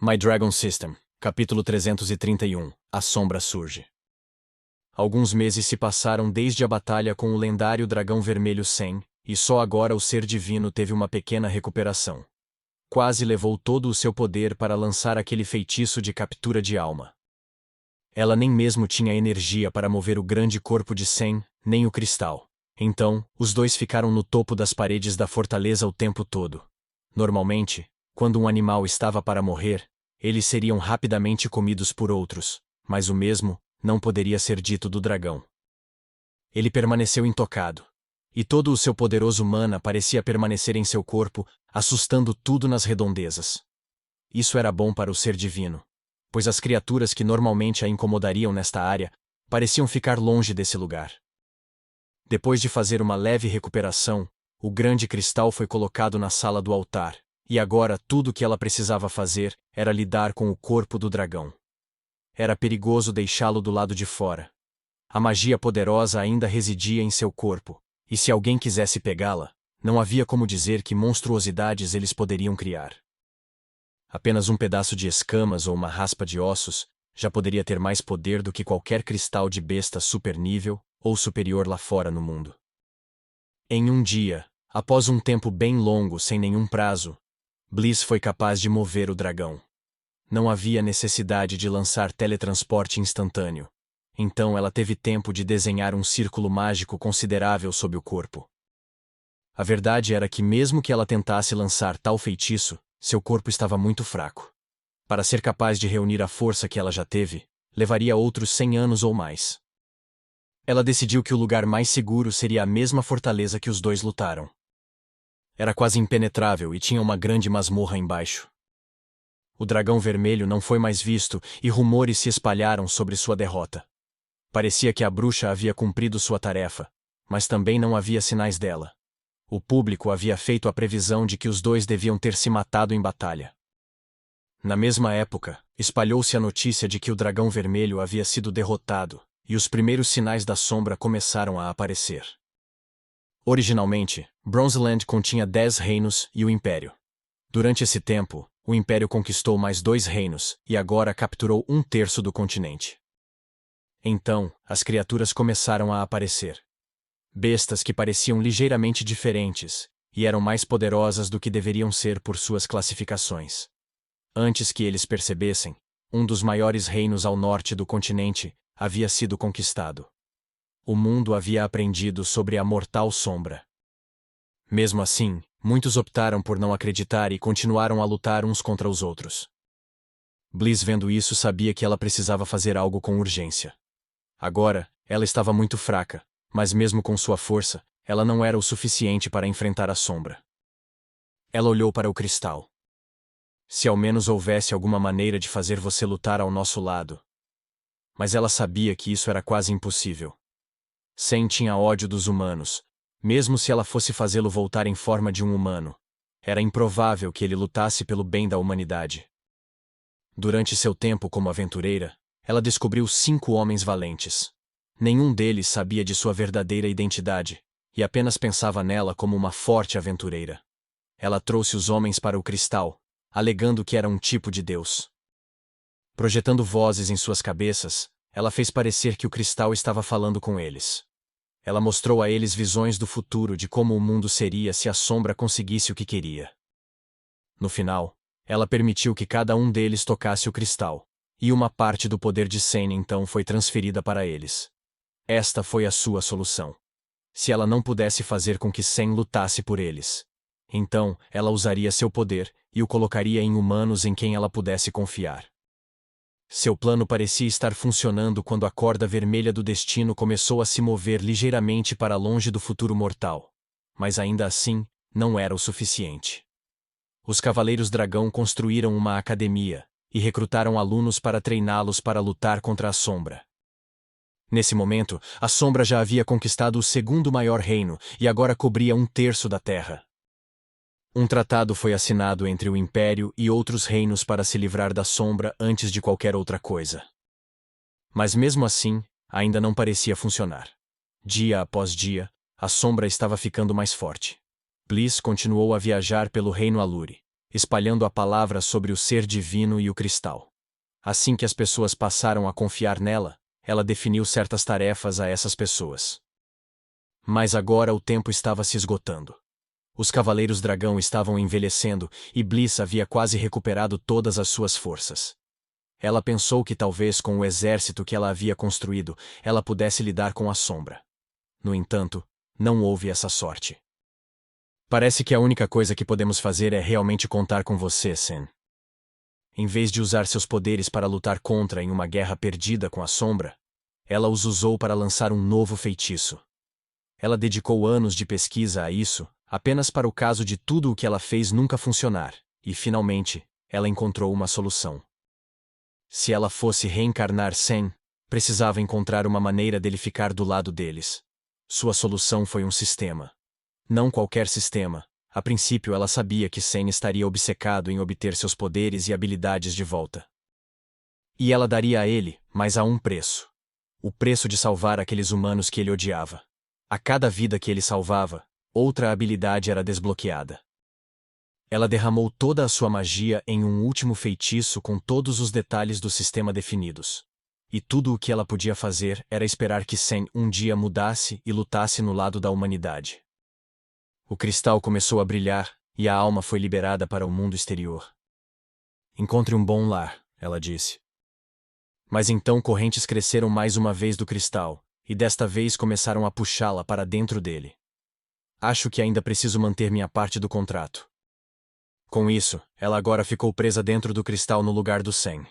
My Dragon System, capítulo 331. A Sombra Surge. Alguns meses se passaram desde a batalha com o lendário dragão vermelho Sen, e só agora o ser divino teve uma pequena recuperação. Quase levou todo o seu poder para lançar aquele feitiço de captura de alma. Ela nem mesmo tinha energia para mover o grande corpo de Sen, nem o cristal. Então, os dois ficaram no topo das paredes da fortaleza o tempo todo. Normalmente, quando um animal estava para morrer, eles seriam rapidamente comidos por outros, mas o mesmo não poderia ser dito do dragão. Ele permaneceu intocado, e todo o seu poderoso mana parecia permanecer em seu corpo, assustando tudo nas redondezas. Isso era bom para o ser divino, pois as criaturas que normalmente a incomodariam nesta área pareciam ficar longe desse lugar. Depois de fazer uma leve recuperação, o grande cristal foi colocado na sala do altar, e agora tudo o que ela precisava fazer era lidar com o corpo do dragão. Era perigoso deixá-lo do lado de fora. A magia poderosa ainda residia em seu corpo, e se alguém quisesse pegá-la, não havia como dizer que monstruosidades eles poderiam criar. Apenas um pedaço de escamas ou uma raspa de ossos já poderia ter mais poder do que qualquer cristal de besta supernível ou superior lá fora no mundo. Em um dia, após um tempo bem longo sem nenhum prazo, Bliss foi capaz de mover o dragão. Não havia necessidade de lançar teletransporte instantâneo, então ela teve tempo de desenhar um círculo mágico considerável sob o corpo. A verdade era que mesmo que ela tentasse lançar tal feitiço, seu corpo estava muito fraco. Para ser capaz de reunir a força que ela já teve, levaria outros 100 anos ou mais. Ela decidiu que o lugar mais seguro seria a mesma fortaleza que os dois lutaram. Era quase impenetrável e tinha uma grande masmorra embaixo. O dragão vermelho não foi mais visto e rumores se espalharam sobre sua derrota. Parecia que a bruxa havia cumprido sua tarefa, mas também não havia sinais dela. O público havia feito a previsão de que os dois deviam ter se matado em batalha. Na mesma época, espalhou-se a notícia de que o dragão vermelho havia sido derrotado, e os primeiros sinais da sombra começaram a aparecer. Originalmente, Bronzeland continha 10 reinos e o Império. Durante esse tempo, o Império conquistou mais 2 reinos e agora capturou 1/3 do continente. Então, as criaturas começaram a aparecer. Bestas que pareciam ligeiramente diferentes e eram mais poderosas do que deveriam ser por suas classificações. Antes que eles percebessem, um dos maiores reinos ao norte do continente havia sido conquistado. O mundo havia aprendido sobre a mortal sombra. Mesmo assim, muitos optaram por não acreditar e continuaram a lutar uns contra os outros. Bliss, vendo isso, sabia que ela precisava fazer algo com urgência. Agora, ela estava muito fraca, mas mesmo com sua força, ela não era o suficiente para enfrentar a sombra. Ela olhou para o cristal. Se ao menos houvesse alguma maneira de fazer você lutar ao nosso lado. Mas ela sabia que isso era quase impossível. Sen tinha ódio dos humanos, mesmo se ela fosse fazê-lo voltar em forma de um humano. Era improvável que ele lutasse pelo bem da humanidade. Durante seu tempo como aventureira, ela descobriu 5 homens valentes. Nenhum deles sabia de sua verdadeira identidade, e apenas pensava nela como uma forte aventureira. Ela trouxe os homens para o cristal, alegando que era um tipo de deus. Projetando vozes em suas cabeças, ela fez parecer que o cristal estava falando com eles. Ela mostrou a eles visões do futuro de como o mundo seria se a sombra conseguisse o que queria. No final, ela permitiu que cada um deles tocasse o cristal, e uma parte do poder de Sen então foi transferida para eles. Esta foi a sua solução. Se ela não pudesse fazer com que Sen lutasse por eles, então ela usaria seu poder e o colocaria em humanos em quem ela pudesse confiar. Seu plano parecia estar funcionando quando a corda vermelha do destino começou a se mover ligeiramente para longe do futuro mortal. Mas ainda assim, não era o suficiente. Os Cavaleiros Dragão construíram uma academia e recrutaram alunos para treiná-los para lutar contra a sombra. Nesse momento, a sombra já havia conquistado o segundo maior reino e agora cobria 1/3 da terra. Um tratado foi assinado entre o Império e outros reinos para se livrar da sombra antes de qualquer outra coisa. Mas mesmo assim, ainda não parecia funcionar. Dia após dia, a sombra estava ficando mais forte. Bliss continuou a viajar pelo reino Aluri, espalhando a palavra sobre o ser divino e o cristal. Assim que as pessoas passaram a confiar nela, ela definiu certas tarefas a essas pessoas. Mas agora o tempo estava se esgotando. Os Cavaleiros Dragão estavam envelhecendo e Bliss havia quase recuperado todas as suas forças. Ela pensou que talvez com o exército que ela havia construído, ela pudesse lidar com a sombra. No entanto, não houve essa sorte. Parece que a única coisa que podemos fazer é realmente contar com você, Sen. Em vez de usar seus poderes para lutar contra em uma guerra perdida com a sombra, ela os usou para lançar um novo feitiço. Ela dedicou anos de pesquisa a isso, apenas para o caso de tudo o que ela fez nunca funcionar, e finalmente, ela encontrou uma solução. Se ela fosse reencarnar Sen, precisava encontrar uma maneira dele ficar do lado deles. Sua solução foi um sistema. Não qualquer sistema. A princípio ela sabia que Sen estaria obcecado em obter seus poderes e habilidades de volta. E ela daria a ele, mas a um preço. O preço de salvar aqueles humanos que ele odiava. A cada vida que ele salvava, outra habilidade era desbloqueada. Ela derramou toda a sua magia em um último feitiço com todos os detalhes do sistema definidos. E tudo o que ela podia fazer era esperar que Sen um dia mudasse e lutasse no lado da humanidade. O cristal começou a brilhar, e a alma foi liberada para o mundo exterior. Encontre um bom lar, ela disse. Mas então correntes cresceram mais uma vez do cristal, e desta vez começaram a puxá-la para dentro dele. Acho que ainda preciso manter minha parte do contrato. Com isso, ela agora ficou presa dentro do cristal no lugar do Sen.